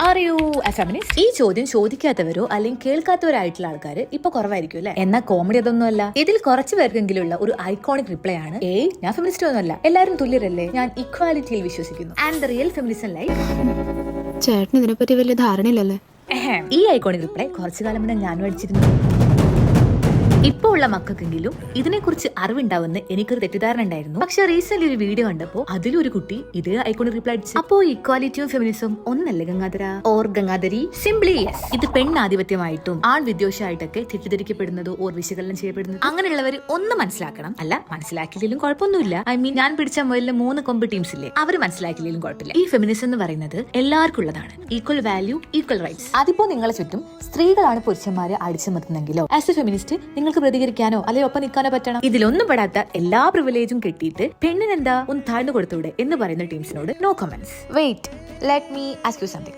Are you A feminist? ഈ ചോദ്യം ചോദിക്കാത്തവരോ അല്ലെങ്കിൽ കേൾക്കാത്തവരായിട്ടുള്ള ആൾക്കാർ ഇപ്പൊ കുറവായിരിക്കും അല്ലെ. എന്നാൽ കോമഡി അതൊന്നുമല്ല. ഇതിൽ കുറച്ചു പേർക്കെങ്കിലും ഉള്ള ഒരു ഐക്കോണിക് റിപ്ലൈ ആണ്, ഞാൻ ഫെമിനിസ്റ്റ് ഒന്നുമല്ല, എല്ലാവരും തുല്യരല്ലേ, ഞാൻ ഇക്വാലിറ്റിയിൽ വിശ്വസിക്കുന്നു. And the real feminism like ചേട്ടന് ഇതിനെപ്പറ്റി വലിയ ധാരണയില്ലല്ലേ? ഈ ഐക്കോണിക് റിപ്ലൈ കുറച്ചു കാലം മുന്നേ ഞാൻ പഠിച്ചിരുന്നു. ഇപ്പോ ഉള്ള മക്കൾക്കെങ്കിലും ഇതിനെക്കുറിച്ച് അറിവുണ്ടാവുമെന്ന് എനിക്കൊരു തെറ്റിദ്ധാരണ ഉണ്ടായിരുന്നു. പക്ഷെ റീസെന്റ് ഒരു വീഡിയോ കണ്ടപ്പോ അതിലൊരു കുട്ടി ഇതേ ഐക്കോണിക് റിപ്ലൈ അടിച്ചു. അപ്പോ ഇക്വാലിറ്റിയും ഫെമിനിസവും ഒന്നല്ലേ ഗംഗാധര ഓർ ഗംഗാധരി? Simply yes. ഇത് പെണ്ണാധിപത്യമായിട്ടും ആൺ വിദ്വേഷമായിട്ടൊക്കെ തെറ്റിദ്ധരിക്കപ്പെടുന്നതോ ഓർ വിശകലനം ചെയ്യപ്പെടുന്നത്. അങ്ങനെയുള്ളവർ ഒന്ന് മനസ്സിലാക്കണം. അല്ല, മനസ്സിലാക്കിയില്ലെങ്കിലും കുഴപ്പമൊന്നുമില്ല. ഐ മീൻ, ഞാൻ പിടിച്ച മുതലിലെ 3 കൊമ്പ് ടീംസ് ഇല്ലേ, അവർ മനസ്സിലാക്കിയില്ലെങ്കിലും കുഴപ്പമില്ല. ഈ ഫെമിനിസം എന്ന് പറയുന്നത് എല്ലാവർക്കും ഉള്ളതാണ്. Equal value, equal rights. അതിപ്പോ നിങ്ങളെ ചുറ്റും സ്ത്രീകളാണ് പുരുഷന്മാരെ അടിച്ചമർത്തുന്നെങ്കിലോ ആസ് എ ഫെമിനിസ്റ്റ് നിങ്ങൾക്ക് പ്രതികരിക്കാനോ അല്ലെങ്കിൽ ഒപ്പം നിൽക്കാനോ പറ്റണം. ഇതിലൊന്നും പെടാത്ത എല്ലാ പ്രിവിലേജും കെട്ടിയിട്ട് പെണ്ണിനെന്താ ഒന്ന് താഴ്ന്നു കൊടുത്തൂടെ എന്ന് പറയുന്ന ടീംസിനോട് no comments. Wait, let me ask you something.